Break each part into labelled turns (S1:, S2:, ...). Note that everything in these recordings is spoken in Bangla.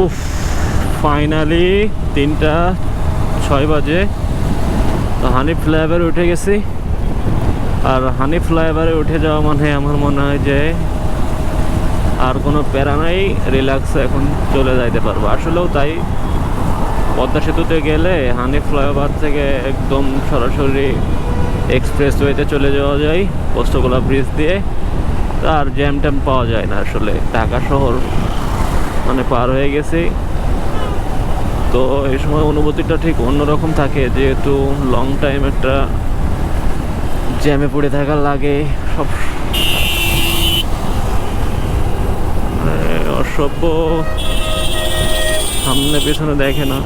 S1: উফ, ফাইনালি 3:06 বাজে। তো হানিফ ফ্লাইওভারে উঠে গেছি। আর হানিফ ফ্লাইওভারে উঠে যাওয়া মানে আমার মনে হয় যে আর কোনো প্যারা নাই, রিল্যাক্সে এখন চলে যাইতে পারবো। আসলেও তাই, পদ্মা সেতুতে গেলে হানিফ ফ্লাইওভার থেকে একদম সরাসরি এক্সপ্রেসওয়েতে চলে যাওয়া যায় পোস্তগোলা ব্রিজ দিয়ে। আর জ্যাম ট্যাম পাওয়া যায় না। আসলে ঢাকা শহর মানে পার হয়ে গেছি, তো এই সময় অনুভূতিটা ঠিক অন্যরকম থাকে, যেহেতু লং টাইম একটা জ্যামে পড়ে থাকার লাগে। সব অসভ্য, সামনে পেছনে দেখে না।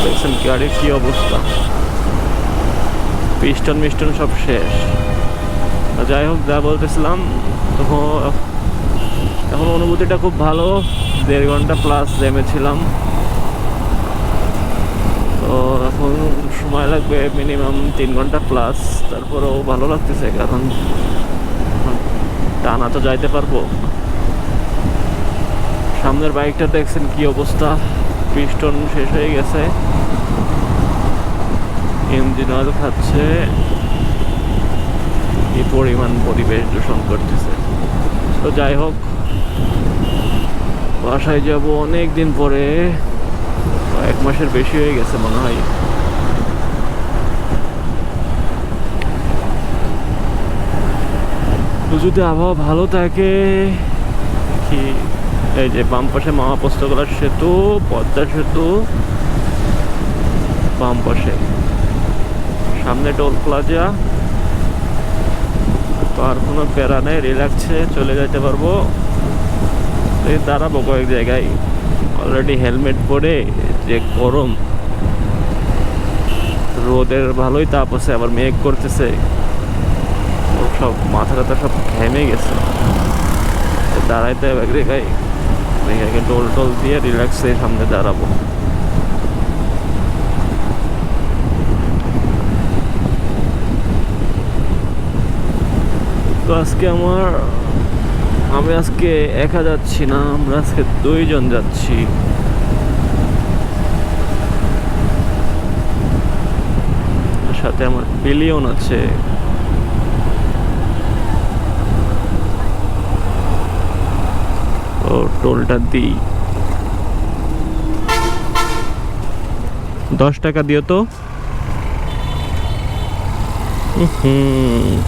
S1: দেখছেন গাড়ির কি অবস্থা, পিস্টন মিস্টন সব শেষ। যাই হোক, যা বলতেছিলাম, তো এখন অনুভূতিটা খুব ভালো। 1.5 ঘন্টা প্লাস জ্যামে ছিলাম, তো এখন সময় লাগবে মিনিমাম 3 ঘন্টা প্লাস। তারপরেও ভালো লাগতেছে, কারণ টানা তো যাইতে পারবো। সামনের বাইকটা দেখছেন কি অবস্থা, পিস্টন শেষ হয়ে গেছে, ইঞ্জিন অয়েল খাচ্ছে, কি পরিমাণ পরিবেশ দূষণ করতেছে। তো যাই হোক, বাসায় যাব অনেক দিন পরে, 1 মাসের বেশি হয়ে গেছে মনে হয়। তো যদি আবহাওয়া ভালো থাকে, কি এই যে বাম পাশে মহাপোস্তগোলা সেতু, পদ্মা সেতু বাম পাশে, সামনে টোল প্লাজা, তো আর কোনো প্যারা নেই, রিল্যাক্সে চলে যেতে পারবো। এই দাঁড়াবো কয়েক জায়গায়, অলরেডি হেলমেট পরে, যে গরম, রোদের ভালোই তাপ আছে, আবার মেঘ করতেছে, সব মাথা টাথা সব ঘেমে গেছে। দাঁড়াইতে হবে এক জায়গায়, টোল টোল দিয়ে রিল্যাক্সে সামনে দাঁড়াবো। তো আজকে আমি আজকে একা যাচ্ছি না, আমরা আজকে 2 জন যাচ্ছি। সাথে আমার বিলিয়ন আছে। ও টোলটা দিই, 10 টাকা দিও তো।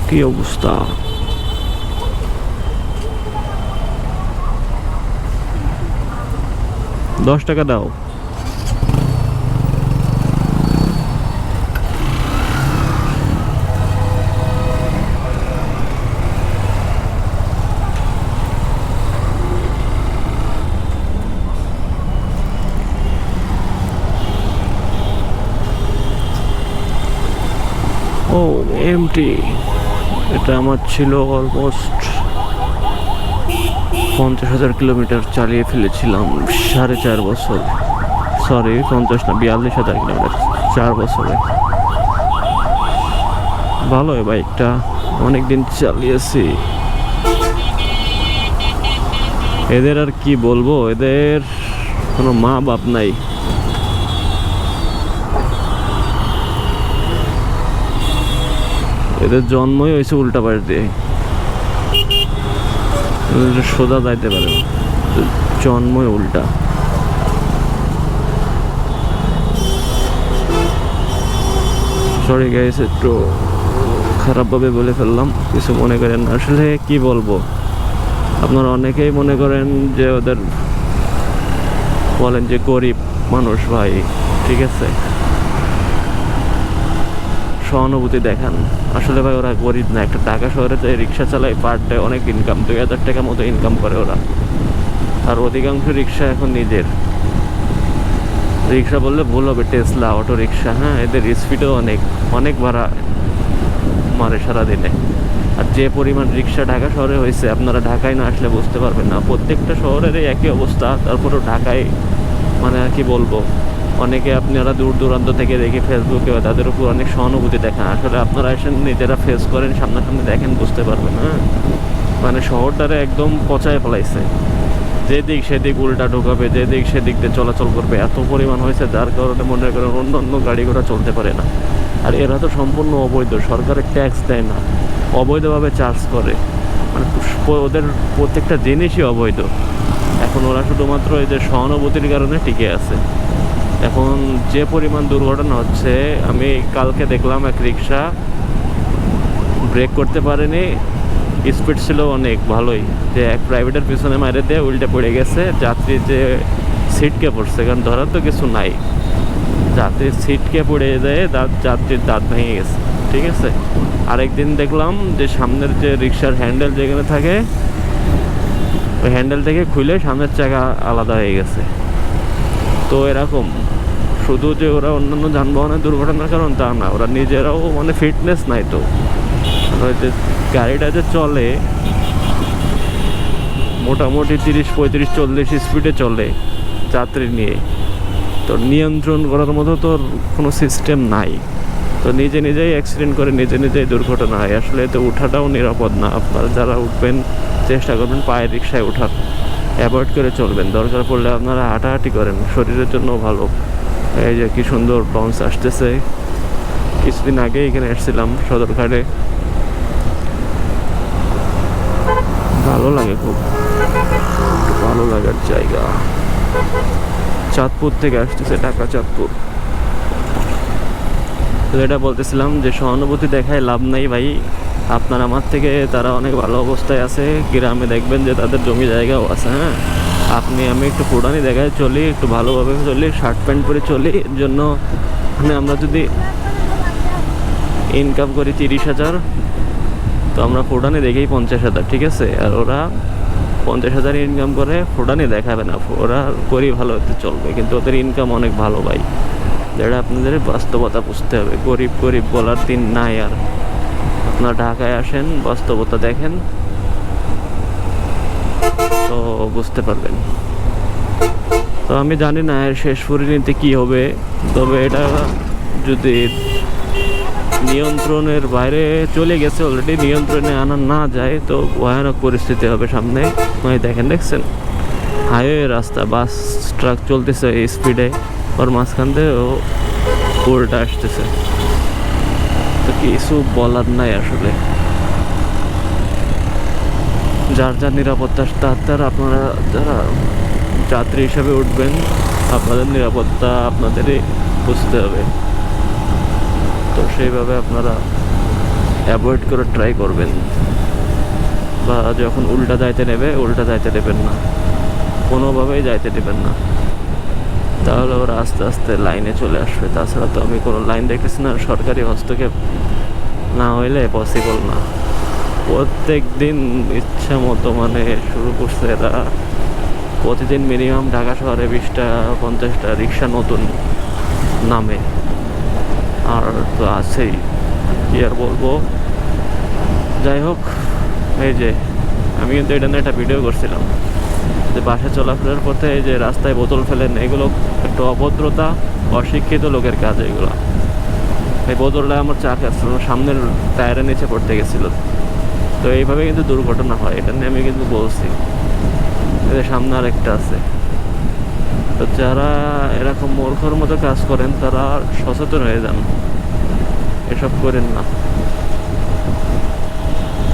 S1: কি অবস্থা, $10 দাও। ও এমটি, এটা আমার ছিল অলমোস্ট 50,000 কিলোমিটার চালিয়ে ফেলেছিলাম 4.5 বছর। সরি, 50 না, 42,000 কিলোমিটার 4 বছরে। ভালো এই বাইকটা, অনেকদিন চালিয়েছি। এদের আর কি বলবো, এদের কোনো মা বাপ নাই। এদের জন্মই হয়েছে উল্টা পাশ দিয়ে, সোজা যাইতে পারে, জন্মই উল্টা। সরি গাইস, একটু খারাপভাবে বলে ফেললাম, কিছু মনে করেন না। আসলে কি বলবো, আপনারা অনেকেই মনে করেন যে ওদের, বলেন যে গরিব মানুষ ভাই, ঠিক আছে, সহানুভূতি দেখান। আসলে ভাই ওরা গরিব না, একটা ঢাকা শহরে যে রিক্সা চালায়, পার ডে অনেক ইনকাম, 2,000 টাকা মতো ইনকাম করে ওরা। আর অধিকাংশ রিক্সা এখন নিজের। রিক্সা বললে ভুল হবে, টেসলা অটো রিক্সা। হ্যাঁ, এদের স্পিডও অনেক ভাড়া মারে সারাদিনে। আর যে পরিমাণ রিক্সা ঢাকা শহরে হয়েছে, আপনারা ঢাকায় না আসলে বুঝতে পারবেন না। প্রত্যেকটা শহরেরই একই অবস্থা, তারপরেও ঢাকায় মানে আর কি বলবো, অনেকে আপনারা দূর দূরান্ত থেকে দেখে ফেসবুকে তাদের উপর অনেক সহানুভূতি দেখান। আসলে আপনারা এসে নিজেরা ফেস করেন, সামনাসামনি দেখেন, বুঝতে পারবেন। হ্যাঁ, মানে শহরটারে একদম পচায় ফেলাইছে। যেদিক সেদিক উল্টা ঢোকাবে, যেদিক সেদিক দিয়ে চলাচল করবে, এত পরিমাণ হয়েছে যার কারণে মনে করেন অন্য অন্য গাড়ি ঘোড়া চলতে পারে না। আর এরা তো সম্পূর্ণ অবৈধ, সরকারের ট্যাক্স দেয় না, অবৈধভাবে চার্জ করে, মানে ওদের প্রত্যেকটা জিনিসই অবৈধ। এখন ওরা শুধুমাত্র এই যে সহানুভূতির কারণে টিকে আছে। এখন যে পরিমাণ দুর্ঘটনা হচ্ছে, আমি কালকে দেখলাম এক রিক্সা ব্রেক করতে পারেনি, স্পিড ছিল অনেক ভালোই, যে এক প্রাইভেটের পিছনে মারে দিয়ে উল্টে পড়ে গেছে, যাত্রী যে সিটকে পড়ছে, কারণ ধরার তো কিছু নাই, যাত্রীর সিটকে পড়ে যায়, যাত্রীর দাঁত ভেঙে গেছে। ঠিক আছে, আরেকদিন দেখলাম যে সামনের যে রিক্সার হ্যান্ডেল যেখানে থাকে, ওই হ্যান্ডেল থেকে খুলে সামনের চাকা আলাদা হয়ে গেছে। তো এরকম শুধু যে ওরা অন্যান্য যানবাহনের দুর্ঘটনার কারণ তা না, ওরা নিজেরাও মানে ফিটনেস নাই। তো যে গাড়িটা যে চলে মোটামুটি 30, 35, 40 স্পিডে চলে যাত্রী নিয়ে, তো নিয়ন্ত্রণ করার মতো তো কোনো সিস্টেম নাই। তো নিজে নিজেই অ্যাক্সিডেন্ট করে, নিজে নিজেই দুর্ঘটনা হয়। আসলে এতে ওঠাটাও নিরাপদ না। আপনারা যারা উঠবেন চেষ্টা করবেন পায়ের রিক্সায় ওঠার, অ্যাভয়েড করে চলবেন। দরকার পড়লে আপনারা হাঁটাহাঁটি করেন, শরীরের জন্য ভালো। এই যে কি সুন্দর লঞ্চ আসতেছে, কিছুদিন আগে এখানে এসেছিলাম সদরঘাটে, ভালো লাগে, খুব ভালো লাগার জায়গা। চাঁদপুর থেকে আসতেছে, ঢাকা চাঁদপুর। তো এটা বলতেছিলাম যে সহানুভূতি দেখায় লাভ নাই ভাই, আপনার আমার থেকে তারা অনেক ভালো অবস্থায় আছে। গ্রামে দেখবেন যে তাদের জমি জায়গাও আছে। হ্যাঁ, আপনি আমি একটু পুরানি দেখায় চলি, একটু ভালোভাবে চলি, শার্ট প্যান্ট পরে চলি। এর জন্য মানে আমরা যদি ইনকাম করি 30,000, তো আমরা ফুটানি দেখেই 50,000। ঠিক আছে, আর ওরা 50,000 ইনকাম করে, ফুটানি দেখাবে না, ওরা করি ভালো হতে চলবে, কিন্তু ওদের ইনকাম অনেক ভালো ভাই। যেটা আপনাদের বাস্তবতা বুঝতে হবে। গরিব গরিব বলার দিন নাই আর। আপনার ঢাকায় আসেন, বাস্তবতা দেখেন, তো বুঝতে পারবেন। তো আমি জানি না এর শেষ পরিণতি কী হবে, তবে এটা যদি নিয়ন্ত্রণের বাইরে চলে গেছে, অলরেডি নিয়ন্ত্রণে আনা না যায়, তো ভয়ানক পরিস্থিতি হবে সামনে। দেখেন, দেখছেন হাইওয়ে রাস্তা, বাস ট্রাক চলতেছে এই স্পিডে, ওর মাঝখান দিয়ে ও উল্টা আসতেছে। তো কিছু বলার নাই আসলে। যার যার নিরাপত্তা তার আপনারা যারা যাত্রী হিসাবে উঠবেন, আপনাদের নিরাপত্তা আপনাদেরই বুঝতে হবে। তো সেইভাবে আপনারা অ্যাভয়েড করে ট্রাই করবেন, বা যখন উল্টা যাইতে নেবে উল্টা যাইতে দেবেন না, কোনোভাবেই যাইতে দেবেন না, তাহলে ওরা আস্তে আস্তে লাইনে চলে আসবে। তাছাড়া তো আমি কোনো লাইন দেখতেছি না, সরকারি হস্তক্ষেপ না হইলে পসিবল না। প্রত্যেক দিন ইচ্ছা মতো মানে শুরু করছে এরা, প্রতিদিন মিনিমাম ঢাকা শহরে 20টা 50টা রিক্সা নতুন নামে। আর তো আছেই, কি আর বলবো। যাই হোক, এই যে আমি কিন্তু এটা নিয়ে একটা ভিডিও করছিলাম যে বাসে চলাফেরার পথে এই যে রাস্তায় বোতল ফেলেন, এগুলো একটু অভদ্রতা, অশিক্ষিত লোকের কাজ এগুলো। এই বোতলটা আমার সামনের টায়ারের নিচে পড়তে গেছিলো। তো এইভাবে কিন্তু দুর্ঘটনা হয়, এটা নিয়ে আমি কিন্তু বলছি। এদের সামনে আর একটা আছে। তো যারা এরকম মূর্খর মতো কাজ করেন তারা সচেতন হয়ে যান, এসব করেন না।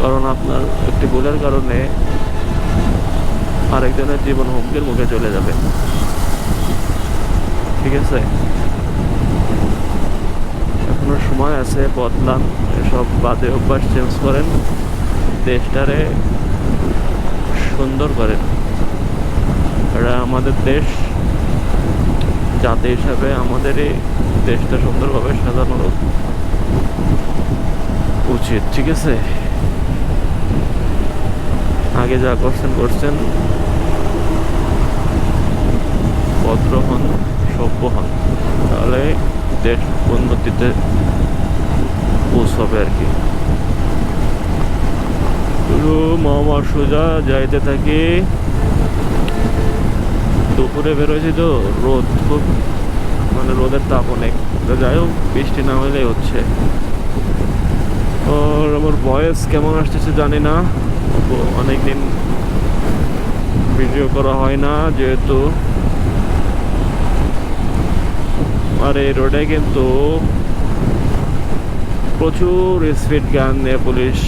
S1: কারণ আপনার একটি ভুলের কারণে আরেকজনের জীবন হুমকির মুখে চলে যাবে। ঠিক আছে, এখনো সময় আছে, বদলান, এসব বাজে অভ্যাস চেঞ্জ করেন, দেশটারে সুন্দর করেন। এটা আমাদের দেশ, জাতি হিসাবে আমাদের এই দেশটা সুন্দরভাবে সাজানো উচিত। ঠিক আছে, আগে যা করছেন করছেন, ভদ্র হন, সভ্য হন, তাহলে দেশ উন্নতিতে পৌঁছাবে আর কি। পুরো মামা সোজা যাইতে থাকি। দুপুরে বেরোয়েছি তো রোদ খুব, মানে রোদের তাপ অনেক। তো যাই হোক, বৃষ্টি না হলেই হচ্ছে। আর আমার ভয়েস কেমন আসতেছে জানি না, অনেকদিন ভিডিও করা হয় না যেহেতু, আর এই রোডে কিন্তু প্রচুর স্পিড গান নিয়ে পুলিশ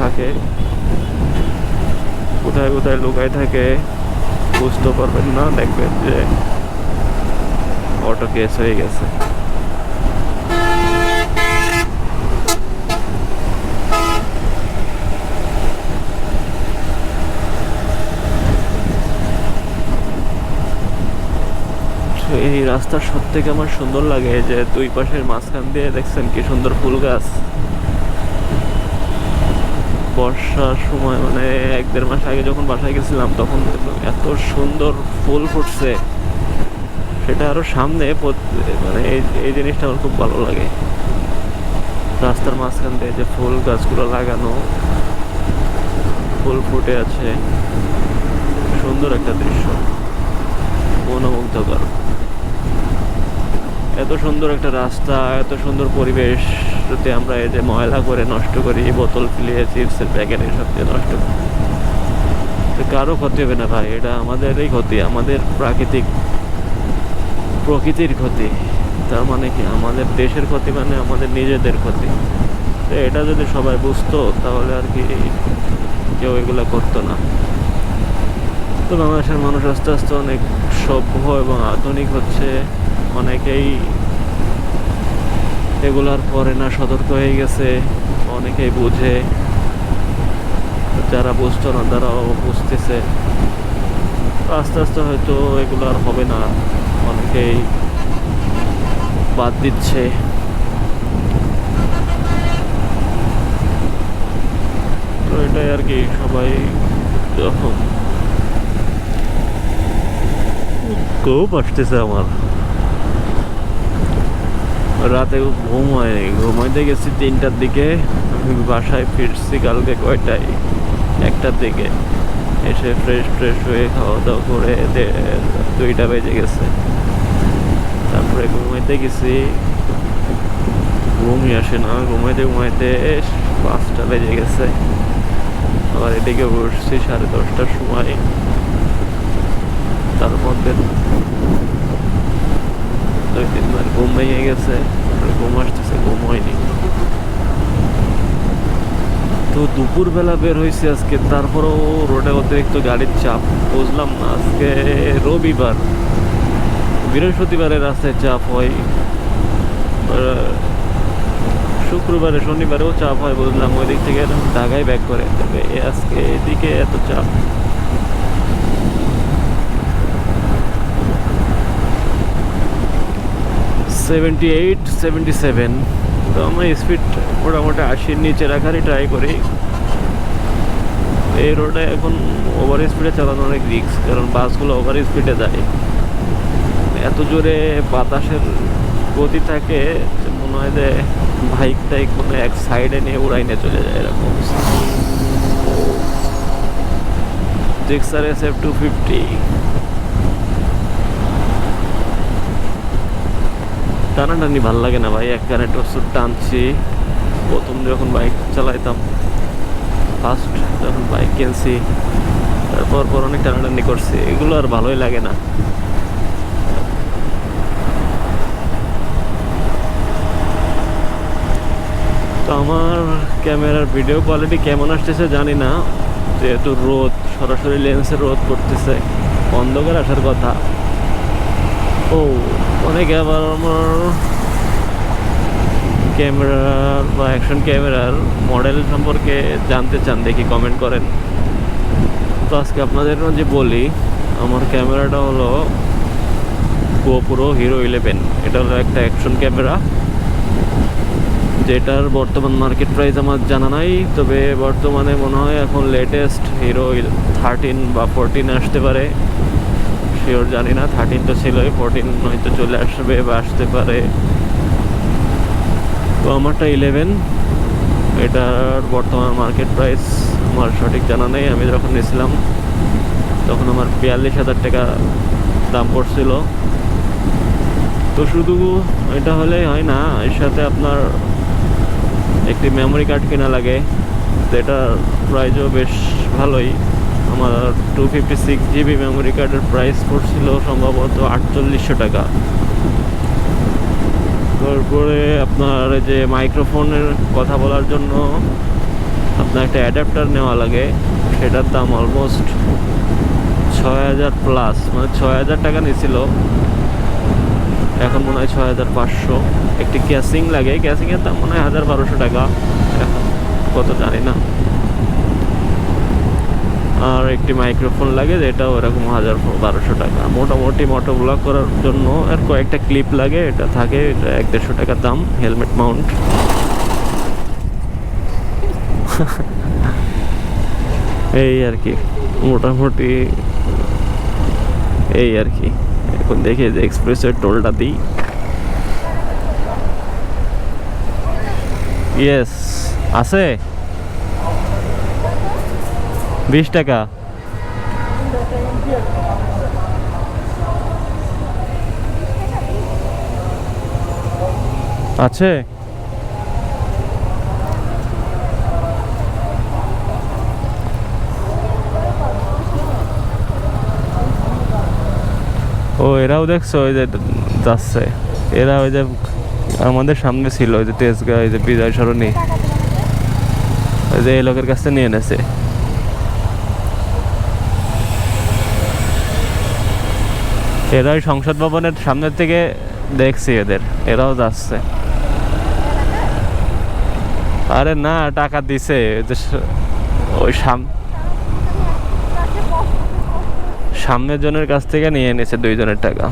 S1: থাকে, কোথায় কোথায় লুকায় থাকে বুঝতে পারবেন না, দেখবেন যে অটো কেস হয়ে গেছে। এই রাস্তার সব থেকে আমার সুন্দর লাগে যে দুই পাশের মাঝখান দিয়ে দেখছেন কি সুন্দর ফুল গাছ। বর্ষার সময় মানে 1-1.5 মাস আগে যখন বাসায় গেছিলাম তখন এত সুন্দর ফুল ফুটছে, সেটা আরো সামনে মানে এই জিনিসটা আমার খুব ভালো লাগে। রাস্তার মাঝখান দিয়ে যে ফুল গাছগুলো লাগানো, ফুল ফুটে আছে, সুন্দর একটা দৃশ্য, মনোমুগ্ধকর। এত সুন্দর একটা রাস্তা, এত সুন্দর পরিবেশ, যদি আমরা এই যে ময়লা করে নষ্ট করি, বোতল ফেলিয়ে চিপসের প্যাকেট এসব দিয়ে নষ্ট করি, তো কারো ক্ষতি হবে না ভাই, এটা আমাদেরই ক্ষতি, আমাদের প্রকৃতির ক্ষতি। তার মানে কি আমাদের দেশের ক্ষতি, মানে আমাদের নিজেদের ক্ষতি। তো এটা যদি সবাই বুঝতো তাহলে আর কি কেউ এগুলো করতো না। তো বাংলাদেশের মানুষ আস্তে আস্তে অনেক সভ্য এবং আধুনিক হচ্ছে, অনেকেই এগুলার পরে না সতর্ক হয়ে গেছে, অনেকেই বুঝে, যারা বুঝতো না তারাও বুঝতেছে। আস্তে আস্তে হয়তো এগুলো আর হবে না, অনেকেই বাদ দিচ্ছে। তো এটাই আর কি, সবাই যখন খুব আসতেছে আমার, রাতে ঘুম হয়নি, ঘুমাইতে গেছি 3টার দিকে, আমি বাসায় ফিরছি কালকে কয়টায়, 1টার দিকে এসে ফ্রেশ হয়ে খাওয়া দাওয়া করে 2টা বেজে গেছে। তারপরে ঘুমাইতে গেছি, ঘুমই আসে না, ঘুমাইতে 5টা বেজে গেছে। আবার এদিকে বসছি 10:30টার সময়, তার মধ্যে 2-3 বার ঘুম ভেঙে গেছে, ঘুম আসতেছে, ঘুম হয়নি। তো দুপুরবেলা বের হয়েছে আজকে, তারপরেও রোডে অতিরিক্ত গাড়ির চাপ, বুঝলাম না। আজকে রবিবার, বৃহস্পতিবারে রাস্তায় চাপ হয়, শুক্রবারে শনিবারেও চাপ হয়, বুঝলাম ওই দিক থেকে ঢাকায় ব্যাক করে, তবে আজকে এদিকে এত চাপ। '78, '77, তো আমি স্পিড মোটামুটি 80-র নিচে রাখারই ট্রাই করি। এই রোডে এখন ওভার স্পিডে চালানো অনেক রিস্ক, কারণ বাসগুলো ওভার স্পিডে যায়, এত জোরে বাতাসের গতি থাকে মনে হয় যে বাইকটাই কোনো এক সাইডে নিয়ে উড়াই নিয়ে চলে যায়, এরকম অবস্থা। জিক্সার SF 250 টানাটানি ভাল লাগে না ভাই, এক কানে টসুর টানছি। প্রথম যখন বাইক চালাইতাম, ফার্স্ট যখন বাইক কিনছি, তারপর অনেক টানাটানি করছি, এগুলো আর ভালোই লাগে না। তো আমার ক্যামেরার ভিডিও কোয়ালিটি কেমন আসতেছে জানি না, যেহেতু রোদ, সরাসরি লেন্সে রোদ পড়তেছে, অন্ধকার আসার কথা। অনেকে আবার আমার ক্যামেরার বা অ্যাকশন ক্যামেরার মডেল সম্পর্কে জানতে চান, দেখি কমেন্ট করেন। তো আজকে আপনাদের যে বলি, আমার ক্যামেরাটা হলো GoPro Hero 11, এটা হলো একটা অ্যাকশন ক্যামেরা, যেটার বর্তমান মার্কেট প্রাইস আমার জানা নাই, তবে বর্তমানে মনে হয় এখন লেটেস্ট Hero 13 বা 14 আসতে পারে, শিওর জানি না। 13 তো ছিলই, 14 হয়তো চলে আসবে বা আসতে পারে। তো আমারটা 11, এটার বর্তমান মার্কেট প্রাইস আমার সঠিক জানা নেই। আমি যখন নিয়েছিলাম তখন আমার 42,000 টাকা দাম পড়ছিল। তো শুধু এটা হলেই হয় না, এর সাথে আপনার একটি মেমোরি কার্ড কেনা লাগে, যেটার প্রাইসও বেশ ভালোই, আমার 256 GB মেমোরি কার্ডের প্রাইস পড়ছিল সম্ভবত 4800 টাকা। তারপরে আপনার যে মাইক্রোফোনের কথা বলার জন্য আপনার একটা অ্যাডাপ্টার নেওয়া লাগে, সেটার দাম অলমোস্ট 6000 প্লাস, মানে 6000 টাকা নিয়েছিল, এখন মনে হয় 6500। একটি ক্যাসিং লাগে, ক্যাসিংয়ের দাম মনে হয় 1200 টাকা, এখন কত জানি না। আর একটি মাইক্রোফোন লাগে, যেটাও এরকম 1200 টাকা। মোটামুটি মোটো ব্লগ করার জন্য আর কয়েকটা ক্লিপ লাগে, এটা থাকে, এটা 150 টাকার দাম। Helmet Mount. এই আর কি, মোটামুটি এই আর কি। এখন দেখি যে এক্সপ্রেসের টোলটা দিই। ইয়েস, আছে 20 টাকা। আছে? ও, এরাও দেখছো ওই যে যাচ্ছে, এরা ওই যে আমাদের সামনে ছিল ওই যে তেজগাঁ, ওই যে বিজয় সরণি, ওই যে এই লোকের কাছে নিয়ে এনেছে। এরা ওই সংসদ ভবনের সামনের থেকে দেখছি এদের, এরাও যাচ্ছে। আরে না, টাকা দিছে ওই সামনের জনের কাছ থেকে নিয়ে এনেছে 2 জনের টাকা।